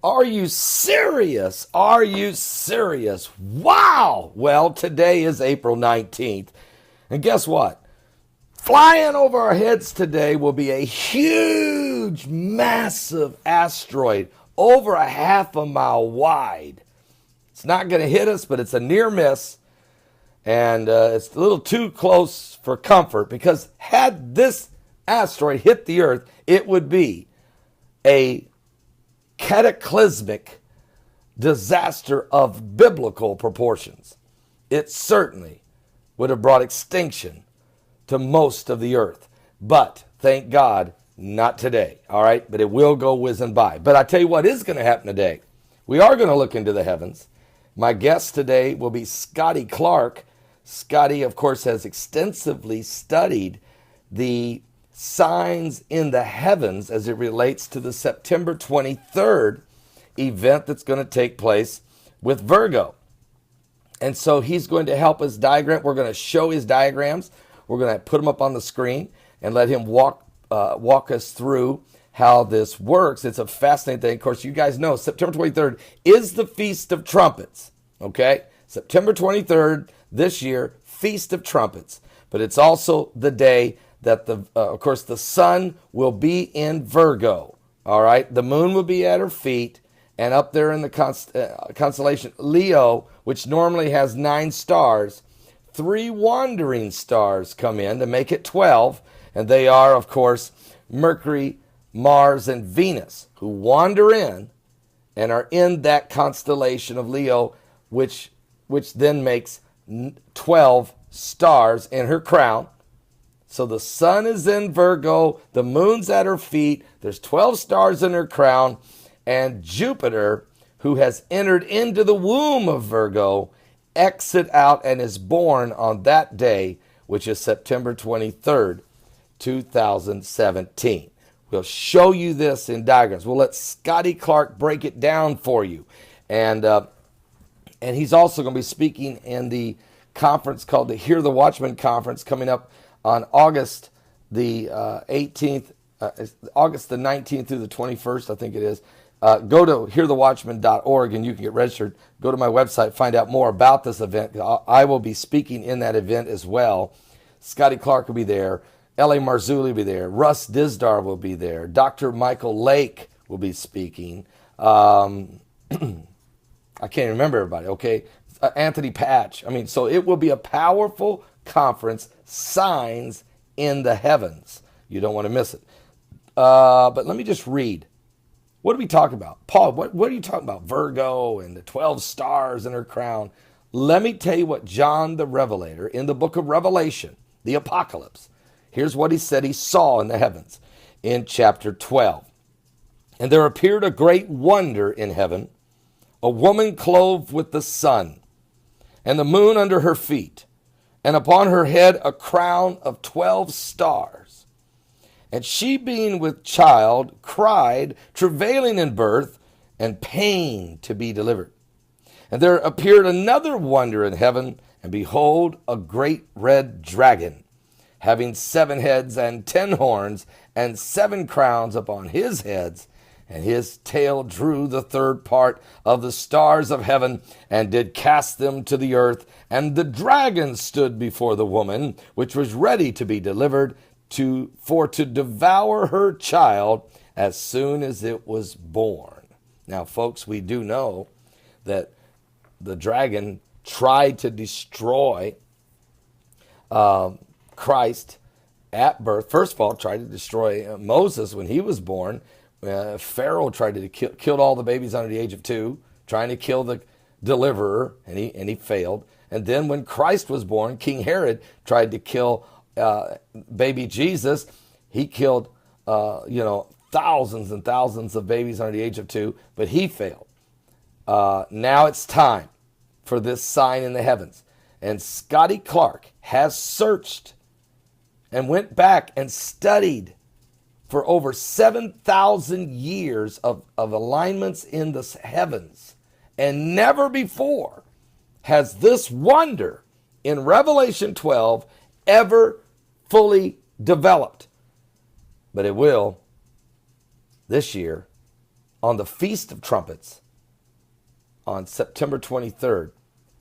Are you serious? Are you serious? Wow! Well, today is April 19th. And guess what? Flying over our heads today will be a huge, massive asteroid over a half a mile wide. It's not going to hit us, but it's a near miss. And it's a little too close for comfort, because had this asteroid hit the Earth, it would be a cataclysmic disaster of biblical proportions. It certainly would have brought extinction to most of the Earth. But thank God, not today. All right, but it will go whizzing by. But I tell you what is going to happen today. We are going to look into the heavens. My guest today will be Scotty Clark. Scotty, of course, has extensively studied the signs in the heavens as it relates to the September 23rd event that's going to take place with Virgo. And so he's going to help us diagram. We're going to show his diagrams. We're going to put them up on the screen and let him walk us through how this works. It's a fascinating thing. Of course, you guys know September 23rd is the Feast of Trumpets. Okay? September 23rd this year, Feast of Trumpets. But it's also the day that, of course, the sun will be in Virgo. All right? The moon will be at her feet. And up there in the constellation Leo, which normally has 9 stars, 3 wandering stars come in to make it 12. And they are, of course, Mercury, Mars, and Venus, who wander in and are in that constellation of Leo, which then makes 12 stars in her crown. So the sun is in Virgo, the moon's at her feet, there's 12 stars in her crown, and Jupiter, who has entered into the womb of Virgo, exit out and is born on that day, which is September 23rd, 2017. We'll show you this in diagrams. We'll let Scotty Clark break it down for you. And he's also going to be speaking in the conference called the Hear the Watchman Conference coming up on August the 18th, August the 19th through the 21st, I think it is. Go to hearthewatchman.org and you can get registered. Go to my website, find out more about this event. I will be speaking in that event as well. Scotty Clark will be there. L.A. Marzulli will be there. Russ Dizdar will be there. Dr. Michael Lake will be speaking. I can't remember everybody, okay? Anthony Patch. So it will be a powerful conference, Signs in the Heavens. You don't want to miss it. But let me just read. What are we talking about? Paul, what are you talking about? Virgo and the 12 stars in her crown. Let me tell you what John the Revelator in the book of Revelation, the Apocalypse, here's what he said he saw in the heavens in chapter 12. And there appeared a great wonder in heaven, a woman clothed with the sun, and the moon under her feet, and upon her head a crown of 12 stars. And she, being with child, cried, travailing in birth, and pain to be delivered. And there appeared another wonder in heaven, and behold, a great red dragon, having 7 heads and 10 horns, and 7 crowns upon his heads. And his tail drew the third part of the stars of heaven, and did cast them to the earth. And the dragon stood before the woman, which was ready to be delivered, to devour her child as soon as it was born. Now, folks, we do know that the dragon tried to destroy Christ at birth. First of all, tried to destroy Moses when he was born. Pharaoh tried to killed all the babies under the age of 2, trying to kill the deliverer, and he failed. And then when Christ was born, King Herod tried to kill baby Jesus. He killed thousands and thousands of babies under the age of 2, but he failed. Now it's time for this sign in the heavens. And Scotty Clark has searched and went back and studied for over 7,000 years of alignments in the heavens. And never before has this wonder in Revelation 12 ever fully developed. But it will this year on the Feast of Trumpets on September 23rd,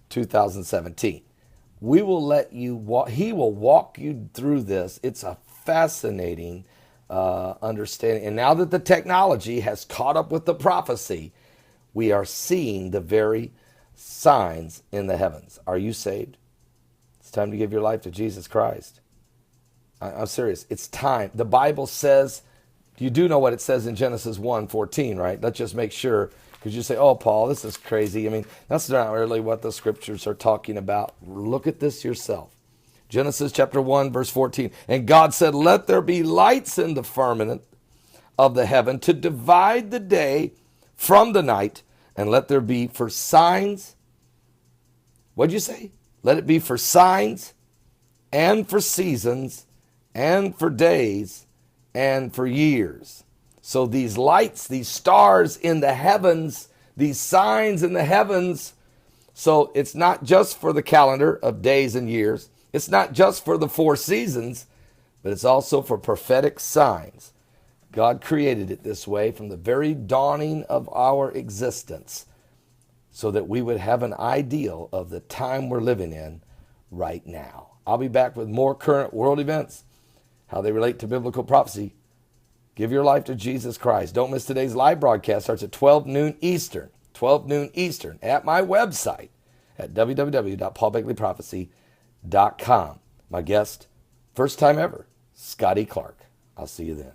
2017. We will let you walk. He will walk you through this. It's a fascinating understanding. And now that the technology has caught up with the prophecy, we are seeing the very signs in the heavens. Are you saved? It's time to give your life to Jesus Christ. I'm serious. It's time. The Bible says, you do know what it says in Genesis 1:14, right? Let's just make sure. Because you say, oh, Paul, this is crazy. I mean, that's not really what the scriptures are talking about. Look at this yourself. Genesis chapter 1, verse 14. And God said, let there be lights in the firmament of the heaven to divide the day from the night, and let there be for signs. What'd you say? Let it be for signs and for seasons and for days and for years. So these lights, these stars in the heavens, these signs in the heavens. So it's not just for the calendar of days and years. It's not just for the 4 seasons, but it's also for prophetic signs. God created it this way from the very dawning of our existence so that we would have an ideal of the time we're living in right now. I'll be back with more current world events, how they relate to biblical prophecy. Give your life to Jesus Christ. Don't miss today's live broadcast. Starts at 12 noon Eastern. 12 noon Eastern at my website at www.paulbegleyprophecy.com. My guest, first time ever, Scotty Clark. I'll see you then.